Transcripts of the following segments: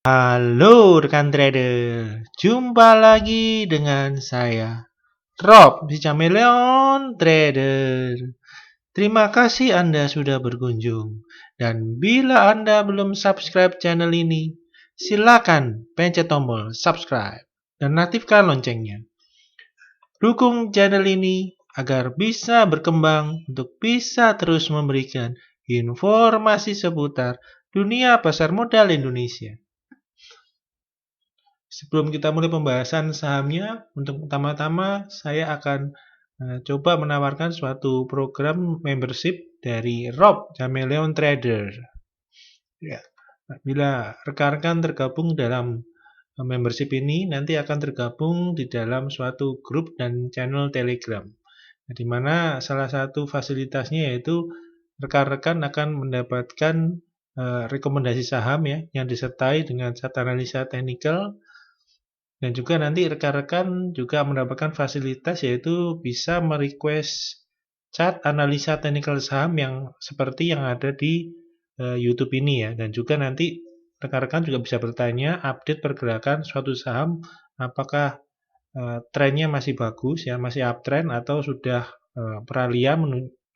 Halo rekan trader, jumpa lagi dengan saya, Rob, si Chameleon Trader. Terima kasih Anda sudah berkunjung. Dan bila Anda belum subscribe channel ini, silakan pencet tombol subscribe dan aktifkan loncengnya. Dukung channel ini agar bisa berkembang untuk bisa terus memberikan informasi seputar dunia pasar modal Indonesia. Sebelum kita mulai pembahasan sahamnya, untuk pertama-tama saya akan coba menawarkan suatu program membership dari Rob Chameleon Trader. Ya, bila rekan-rekan tergabung dalam membership ini, nanti akan tergabung di dalam suatu grup dan channel Telegram. Di mana salah satu fasilitasnya yaitu rekan-rekan akan mendapatkan rekomendasi saham ya, yang disertai dengan chart analisa teknikal. Dan juga nanti rekan-rekan juga mendapatkan fasilitas yaitu bisa merequest chart analisa teknikal saham yang seperti yang ada di YouTube ini ya. Dan juga nanti rekan-rekan juga bisa bertanya update pergerakan suatu saham apakah trennya masih bagus ya, masih uptrend atau sudah peralihan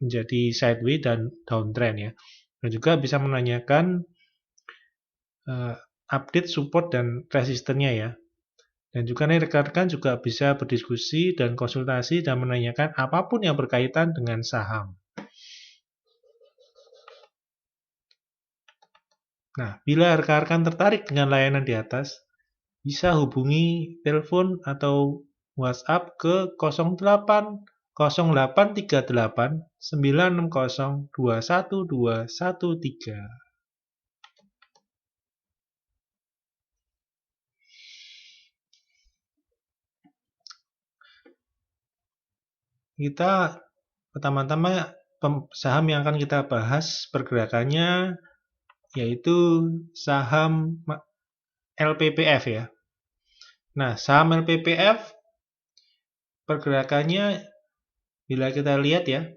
menjadi sideways dan downtrend ya. Dan juga bisa menanyakan update support dan resistennya ya. Dan juga nih rekan-rekan juga bisa berdiskusi dan konsultasi dan menanyakan apapun yang berkaitan dengan saham. Nah, bila rekan-rekan tertarik dengan layanan di atas, bisa hubungi telepon atau WhatsApp ke 08 0838 960 21213. Kita pertama-tama saham yang akan kita bahas pergerakannya yaitu saham LPPF ya. Nah, saham LPPF pergerakannya bila kita lihat ya,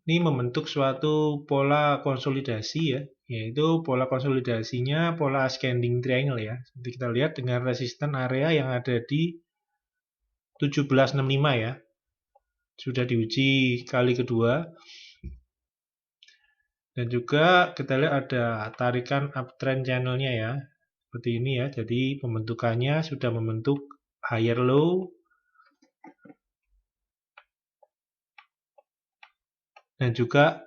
ini membentuk suatu pola konsolidasi ya, yaitu pola konsolidasinya pola ascending triangle ya. Seperti kita lihat dengan resisten area yang ada di 1765 ya. Sudah diuji kali kedua. Dan juga kita lihat ada tarikan uptrend channelnya ya. Seperti ini ya. Jadi pembentukannya sudah membentuk higher low dan juga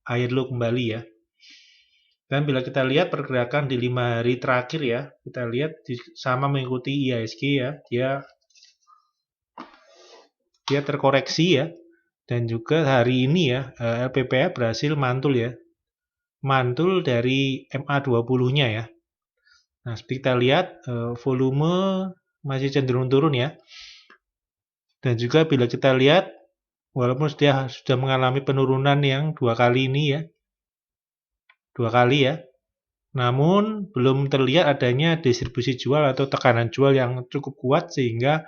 higher low kembali ya. Dan bila kita lihat pergerakan di 5 hari terakhir ya, kita lihat sama mengikuti IHSG ya, dia terkoreksi ya. Dan juga hari ini ya, LPPF berhasil mantul ya. Mantul dari MA20-nya ya. Nah, seperti kita lihat volume masih cenderung turun ya. Dan juga bila kita lihat walaupun dia sudah mengalami penurunan yang dua kali ini ya. Dua kali ya. Namun belum terlihat adanya distribusi jual atau tekanan jual yang cukup kuat sehingga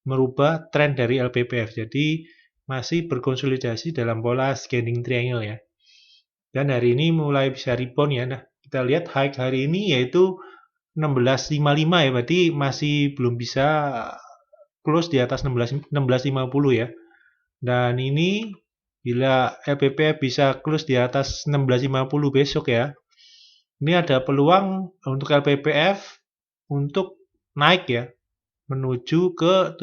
merubah tren dari LPPF. Jadi masih berkonsolidasi dalam pola ascending triangle ya. Dan hari ini mulai bisa rebound ya. Nah, kita lihat high hari ini yaitu 1655 ya. Berarti masih belum bisa close di atas 1650 ya. Dan ini bila LPPF bisa close di atas 1650 besok ya. Ini ada peluang untuk LPPF untuk naik ya, menuju ke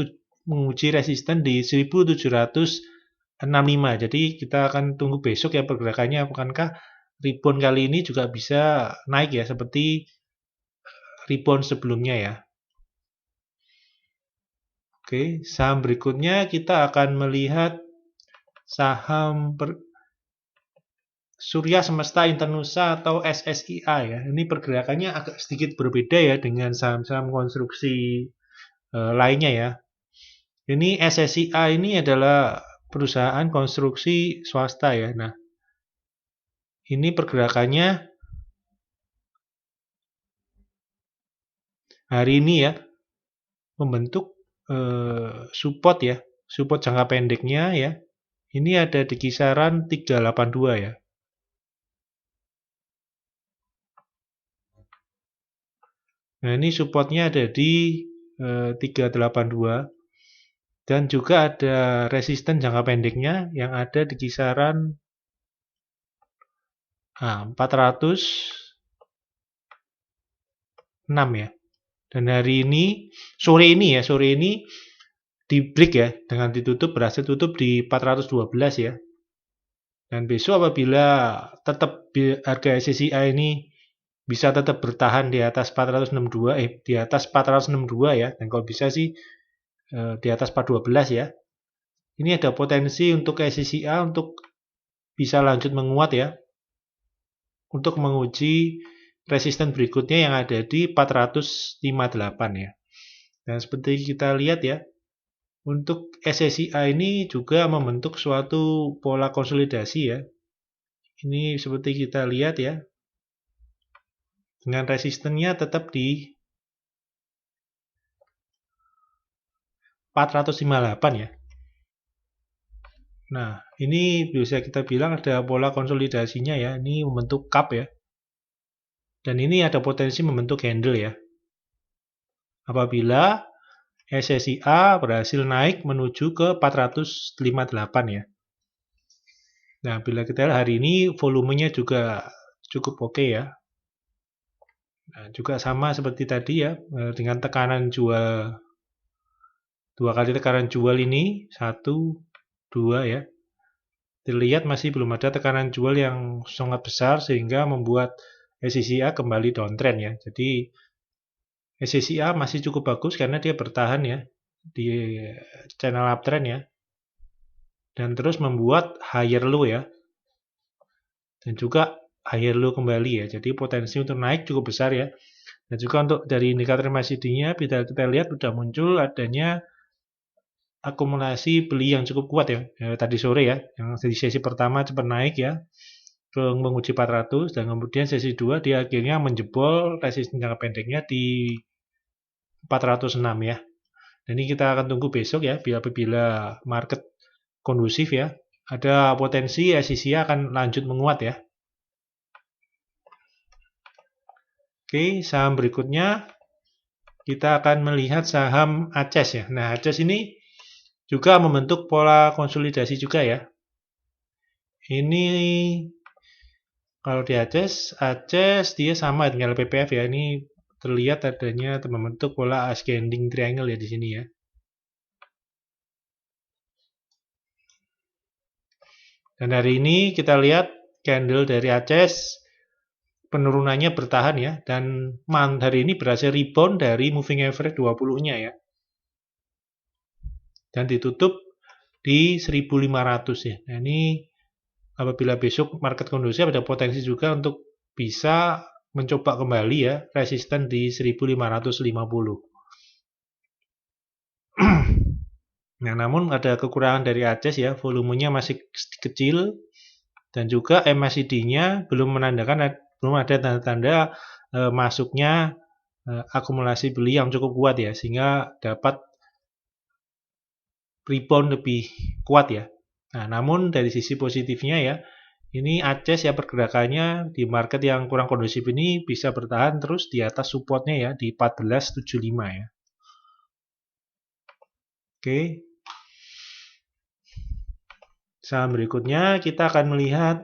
menguji resisten di 1765. Jadi kita akan tunggu besok ya pergerakannya, apakah rebound kali ini juga bisa naik ya, seperti rebound sebelumnya ya. Oke, saham berikutnya kita akan melihat saham Surya Semesta Internusa atau SSIA ya. Ini pergerakannya agak sedikit berbeda ya dengan saham-saham konstruksi lainnya ya. Ini SSIA ini adalah perusahaan konstruksi swasta ya. Nah, ini pergerakannya hari ini ya membentuk support ya, support jangka pendeknya ya. Ini ada di kisaran 382 ya. Nah, ini supportnya ada di 382 dan juga ada resisten jangka pendeknya yang ada di kisaran 406 ya. Dan sore ini di break ya, dengan berhasil tutup di 412 ya. Dan besok apabila tetap harga SSIA ini bisa tetap bertahan di atas 462, di atas 462 ya, dan kalau bisa sih di atas 412 ya. Ini ada potensi untuk SSIA untuk bisa lanjut menguat ya, untuk menguji resisten berikutnya yang ada di 458 ya. Dan seperti kita lihat ya, untuk SSIA ini juga membentuk suatu pola konsolidasi ya. Ini seperti kita lihat ya, dengan resistennya tetap di 458 ya. Nah, ini bisa kita bilang ada pola konsolidasinya ya. Ini membentuk cup ya. Dan ini ada potensi membentuk candle ya. Apabila SSIA berhasil naik menuju ke 458 ya. Nah, bila kita lihat hari ini volumenya juga cukup oke ya. Nah, juga sama seperti tadi ya, dengan tekanan jual, dua kali tekanan jual ini, 1, 2 ya. Terlihat masih belum ada tekanan jual yang sangat besar sehingga membuat SSIA kembali downtrend ya. Jadi SSIA masih cukup bagus karena dia bertahan ya di channel uptrend ya. Dan terus membuat higher low ya. Dan juga higher low kembali ya. Jadi potensi untuk naik cukup besar ya. Dan juga untuk dari indikator MACD-nya kita lihat sudah muncul adanya akumulasi beli yang cukup kuat ya, tadi sore ya, yang di sesi pertama cepat naik ya ke menguji 400 dan kemudian sesi 2 dia akhirnya menjebol resisten jangka pendeknya di 406 ya. Dan ini kita akan tunggu besok ya, bila market kondusif ya, ada potensi SSIA akan lanjut menguat ya. Oke, saham berikutnya kita akan melihat saham ACES ya. Nah, ACES ini juga membentuk pola konsolidasi juga ya. Ini kalau di ACES dia sama dengan LPPF ya. Ini terlihat adanya membentuk pola ascending triangle ya di sini ya. Dan hari ini kita lihat candle dari ACES penurunannya bertahan ya, dan hari ini berhasil rebound dari moving average 20-nya ya. Dan ditutup di 1500 ya. Nah, ini apabila besok market kondusif ada potensi juga untuk bisa mencoba kembali ya resisten di 1550. Nah, namun ada kekurangan dari ACES ya, volumenya masih kecil dan juga MACD-nya belum ada tanda-tanda masuknya akumulasi beli yang cukup kuat ya, sehingga dapat rebound lebih kuat ya. Nah, namun dari sisi positifnya ya, ini ACES ya pergerakannya di market yang kurang kondusif ini bisa bertahan terus di atas supportnya ya di 1475 ya. Oke. Saham berikutnya kita akan melihat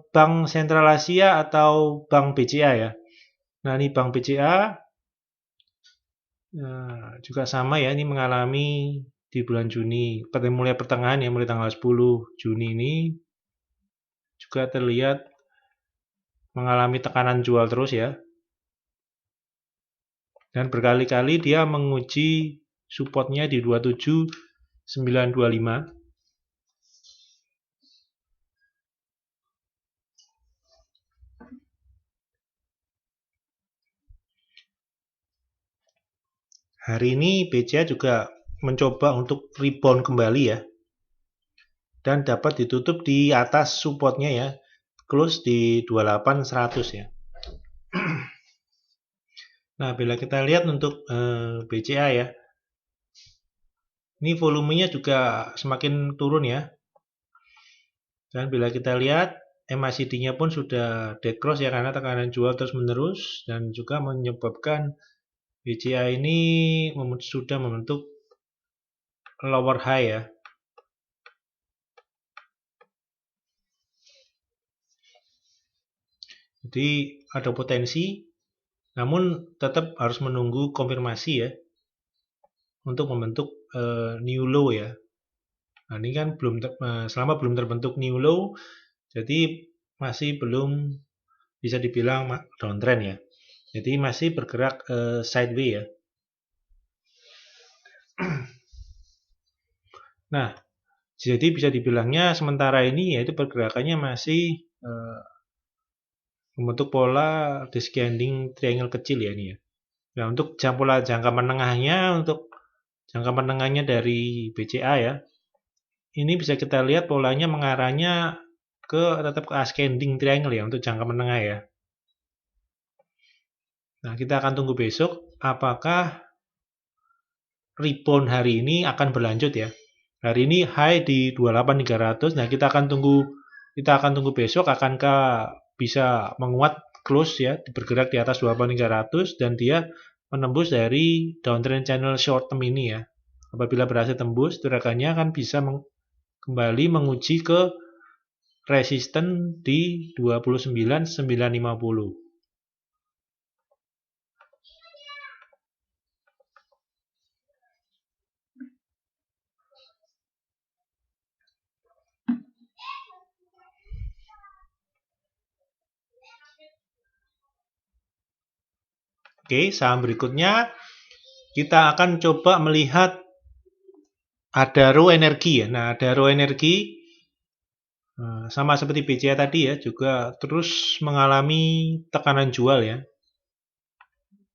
Bank Sentral Asia atau Bank BCA ya. Nah, ini Bank BCA juga sama ya, ini mengalami di bulan Juni, mulai pertengahan ya, mulai tanggal 10 Juni ini juga terlihat mengalami tekanan jual terus ya. Dan berkali-kali dia menguji supportnya di 27925. Hari ini BCA juga mencoba untuk rebound kembali ya. Dan dapat ditutup di atas supportnya ya. Close di 28100 ya. Nah, bila kita lihat untuk BCA ya. Ini volumenya juga semakin turun ya. Dan bila kita lihat MACD-nya pun sudah dead cross ya, karena tekanan jual terus menerus dan juga menyebabkan BCA ini sudah membentuk lower high ya. Jadi ada potensi, namun tetap harus menunggu konfirmasi ya untuk membentuk new low ya. Nah, ini kan selama belum terbentuk new low, jadi masih belum bisa dibilang downtrend ya. Jadi masih bergerak sideways ya. Nah, jadi bisa dibilangnya sementara ini yaitu pergerakannya masih membentuk pola descending triangle kecil ya ini ya. Nah, untuk pola jangka menengahnya, dari BCA ya, ini bisa kita lihat polanya mengarahnya tetap ke ascending triangle ya untuk jangka menengah ya. Nah, kita akan tunggu besok apakah rebound hari ini akan berlanjut ya. Hari ini high di 28.300. Nah, kita akan tunggu besok akankah bisa menguat close ya, bergerak di atas 28.300 dan dia menembus dari downtrend channel short term ini ya. Apabila berhasil tembus, gerakannya akan bisa kembali menguji ke resisten di 29.950. Oke, saham berikutnya kita akan coba melihat Adaro Energi ya. Nah, Adaro Energi sama seperti BCA tadi ya, juga terus mengalami tekanan jual ya.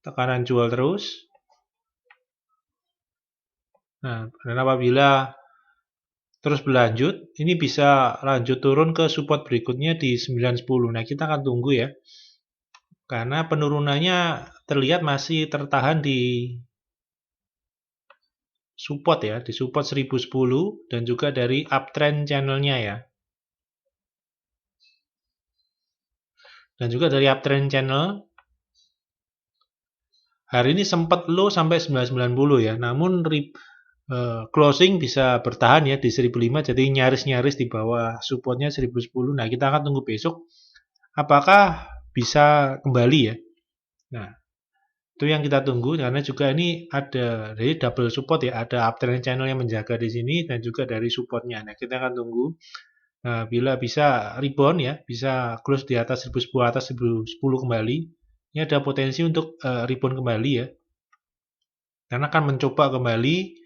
Tekanan jual terus. Nah, dan apabila terus berlanjut, ini bisa lanjut turun ke support berikutnya di 910. Nah, kita akan tunggu ya. Karena penurunannya terlihat masih tertahan di support ya, di support 1010 dan juga dari uptrend channelnya ya. Dan juga dari uptrend channel hari ini sempat low sampai 990 ya, namun closing bisa bertahan ya di 1005, jadi nyaris-nyaris di bawah supportnya 1010. Nah, kita akan tunggu besok apakah bisa kembali ya. Nah, itu yang kita tunggu karena juga ini ada dari double support ya, ada uptrend channel yang menjaga di sini dan juga dari supportnya. Nah, kita akan tunggu. Nah, bila bisa rebound ya, bisa close di atas 1010 atas 1010 kembali. Ini ada potensi untuk rebound kembali ya. Karena akan mencoba kembali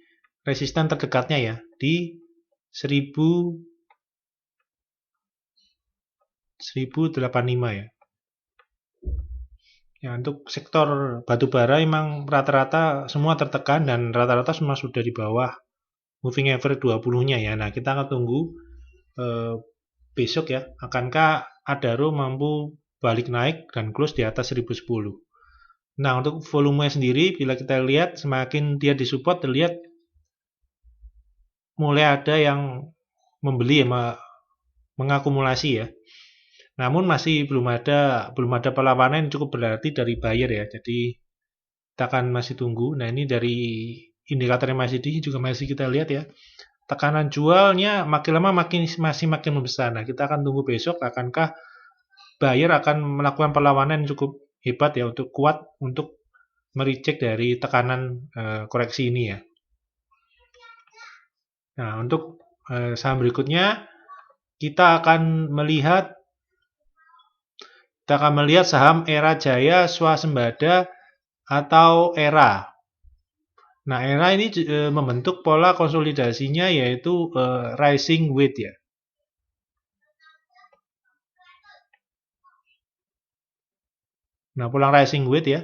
resisten terdekatnya ya di 1085 ya. Ya, untuk sektor batubara memang rata-rata semua tertekan dan rata-rata semua sudah di bawah moving average 20-nya ya. Nah, kita akan tunggu besok ya, akankah Adaro mampu balik naik dan close di atas 1010. Nah, untuk volume sendiri, bila kita lihat semakin dia disupport, terlihat mulai ada yang membeli ya, mengakumulasi ya. Namun masih belum ada perlawanan yang cukup berarti dari buyer ya. Jadi kita akan masih tunggu. Nah, ini dari indikator MACD juga masih kita lihat ya. Tekanan jualnya makin lama masih makin membesar. Nah, kita akan tunggu besok akankah buyer akan melakukan perlawanan yang cukup hebat ya untuk kuat untuk mereject dari tekanan koreksi ini ya. Nah, untuk saham berikutnya kita akan melihat saham Era Jaya Swasembada atau ERA. Nah, ERA ini membentuk pola konsolidasinya yaitu rising weight ya. Nah, pola rising weight ya.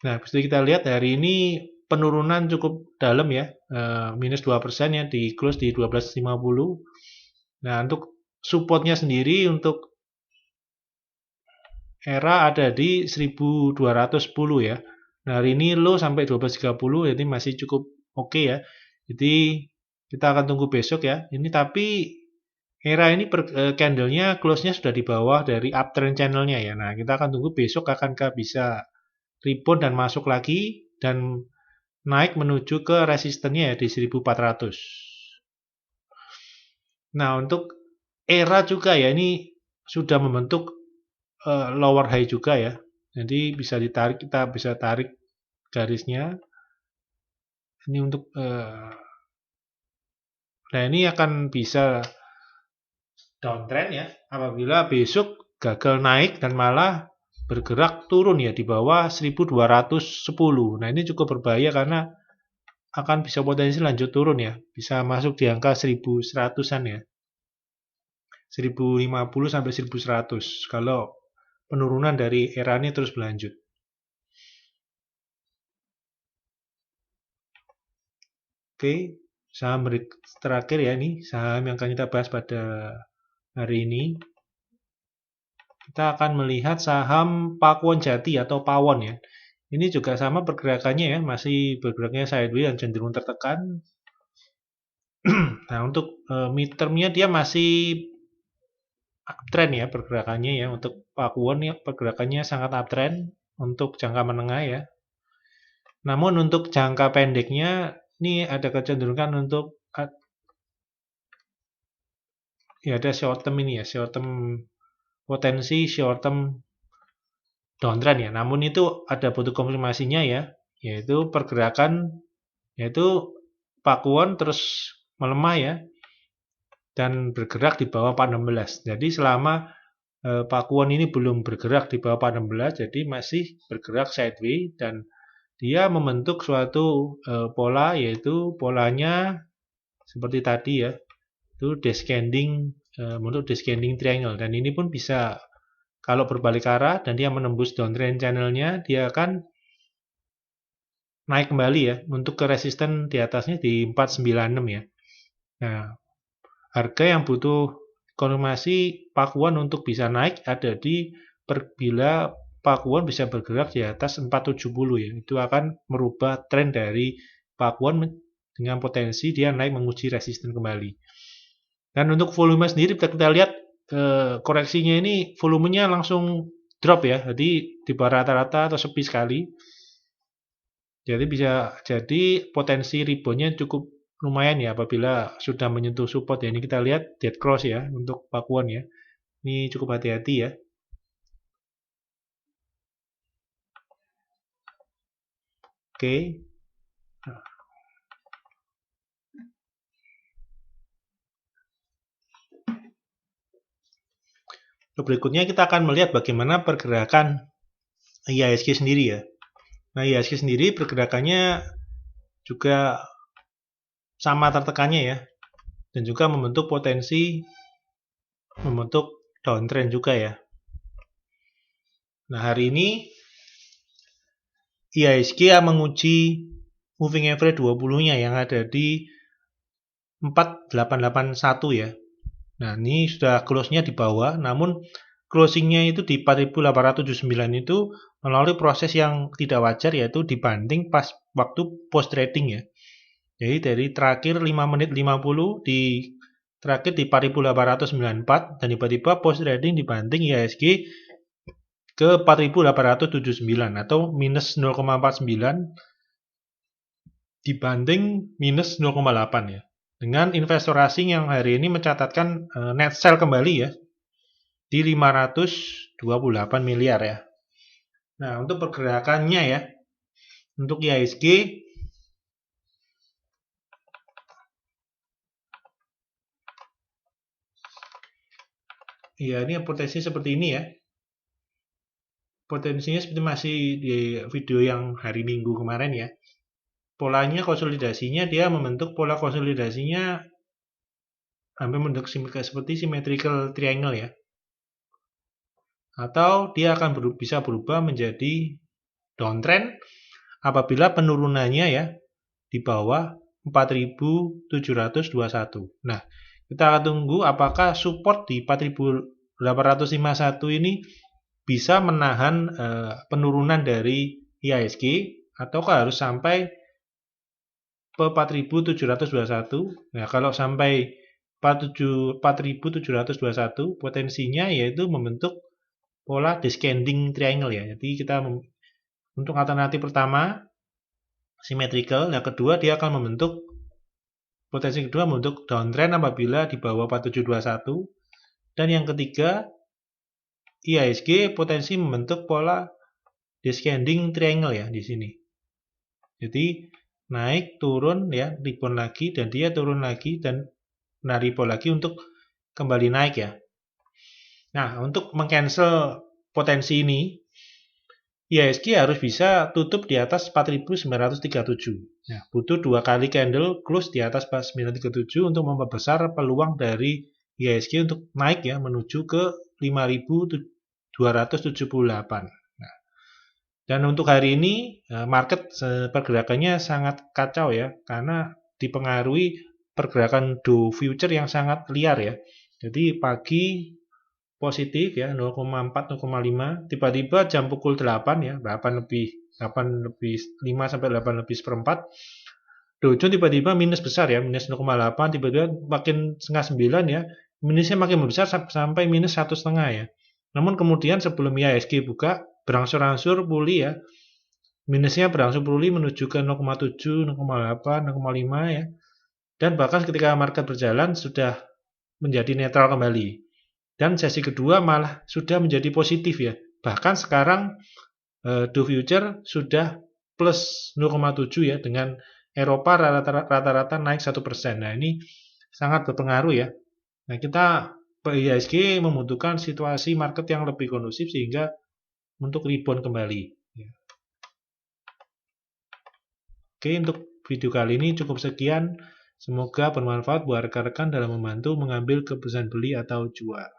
Nah, bisa kita lihat hari ini penurunan cukup dalam ya, minus 2% ya, di close di 12.50. Nah, untuk supportnya sendiri untuk Era ada di 1210 ya. Nah, hari ini low sampai 12.30, jadi masih cukup oke ya. Jadi kita akan tunggu besok ya. Ini tapi Era ini candlenya close-nya sudah di bawah dari uptrend channelnya ya. Nah, kita akan tunggu besok akankah bisa rebound dan masuk lagi dan naik menuju ke resistennya ya di 1400. Nah, untuk era juga ya ini sudah membentuk lower high juga ya. Jadi bisa ditarik, kita bisa tarik garisnya. Ini untuk nah ini akan bisa downtrend ya apabila besok gagal naik dan malah bergerak turun ya di bawah 1210. Nah, ini cukup berbahaya karena akan bisa potensi lanjut turun ya. Bisa masuk di angka 1100-an ya. 1050 sampai 1100 kalau penurunan dari era ini terus berlanjut. Oke, saham terakhir ya ini saham yang akan kita bahas pada hari ini. Kita akan melihat saham Pakuwon Jati atau Pawon ya. Ini juga sama pergerakannya ya, masih bergeraknya sideways dan cenderung tertekan. Nah, untuk midtermnya dia masih uptrend ya pergerakannya ya. Untuk Pakuwon ya pergerakannya sangat uptrend untuk jangka menengah ya. Namun untuk jangka pendeknya ini ada kecenderungan untuk ya ada short term ini ya, potensi short term downtrend ya. Namun itu ada butuh konfirmasinya ya, yaitu pergerakan yaitu Pakuwon terus melemah ya dan bergerak di bawah 416. Jadi selama Pakuwon ini belum bergerak di bawah 416, jadi masih bergerak sideways dan dia membentuk suatu pola yaitu polanya seperti tadi ya, itu descending membentuk descending triangle dan ini pun bisa kalau berbalik arah dan dia menembus downtrend channelnya, dia akan naik kembali ya untuk ke resisten di atasnya di 496 ya. Nah, harga yang butuh konfirmasi Pakuwon untuk bisa naik ada di bila Pakuwon bisa bergerak di atas 470 ya. Itu akan merubah tren dari Pakuwon dengan potensi dia naik menguji resisten kembali. Dan untuk volume sendiri kita lihat koreksinya ini volumenya langsung drop ya. Jadi di bawah rata-rata atau sepi sekali. Jadi bisa jadi potensi reboundnya cukup lumayan ya apabila sudah menyentuh support ya. Ini kita lihat dead cross ya untuk Pakuwon ya. Ini cukup hati-hati ya. Oke. Berikutnya kita akan melihat bagaimana pergerakan IHSG sendiri ya. Nah, IHSG sendiri pergerakannya juga sama tertekannya ya. Dan juga membentuk potensi membentuk downtrend juga ya. Nah, hari ini IHSG menguji moving average 20-nya yang ada di 4881 ya. Nah, ini sudah close-nya di bawah, namun closing-nya itu di 4879 itu melalui proses yang tidak wajar yaitu dibanding pas waktu post trading ya. Jadi dari terakhir 5 menit 50 di terakhir di 4894 dan tiba-tiba post trading dibanding IHSG ke 4879 atau minus 0,49 dibanding minus 0,8 ya. Dengan investor asing yang hari ini mencatatkan net sell kembali ya di 528 miliar ya. Nah, untuk pergerakannya ya, untuk IHSG ya ini potensi seperti ini ya. Potensinya seperti masih di video yang hari Minggu kemarin ya. Polanya konsolidasinya dia membentuk pola konsolidasinya hampir membentuk seperti symmetrical triangle ya. Atau dia akan bisa berubah menjadi downtrend apabila penurunannya ya di bawah 4721. Nah, kita akan tunggu apakah support di 4851 ini bisa menahan penurunan dari IHSG ataukah harus sampai ke 4721. Nah, kalau sampai 4.721, potensinya yaitu membentuk pola descending triangle ya. Jadi kita untuk alternatif pertama symmetrical, yang kedua dia akan membentuk potensi kedua membentuk downtrend apabila di bawah 4721, dan yang ketiga IHSG potensi membentuk pola descending triangle ya di sini. Jadi naik turun ya, rebound lagi dan dia turun lagi dan rebound lagi untuk kembali naik ya. Nah, untuk mengcancel potensi ini IHSG harus bisa tutup di atas 4.937. Nah, butuh 2 kali candle close di atas 4.937 untuk memperbesar peluang dari IHSG untuk naik ya menuju ke 5.278. Nah, dan untuk hari ini market pergerakannya sangat kacau ya, karena dipengaruhi pergerakan Dow Future yang sangat liar ya. Jadi pagi positif ya 0,4 0,5, tiba-tiba jam pukul 8 ya, 8 lebih 5 sampai 8 lebih seperempat, Dow Jones tiba-tiba minus besar ya, minus 0,8, tiba-tiba makin setengah 9 ya, minusnya makin besar sampai minus 1,5 ya. Namun kemudian sebelum IHSG buka, berangsur-angsur pulih ya, minusnya berangsur pulih menuju ke 0,7, 0,8, 0,5 ya, dan bahkan ketika market berjalan sudah menjadi netral kembali. Dan sesi kedua malah sudah menjadi positif ya. Bahkan sekarang Dow Future sudah plus 0,7 ya, dengan Eropa rata-rata naik 1%. Nah, ini sangat berpengaruh ya. Nah, kita IHSG membutuhkan situasi market yang lebih kondusif sehingga untuk rebound kembali. Oke, untuk video kali ini cukup sekian. Semoga bermanfaat buat rekan-rekan dalam membantu mengambil keputusan beli atau jual.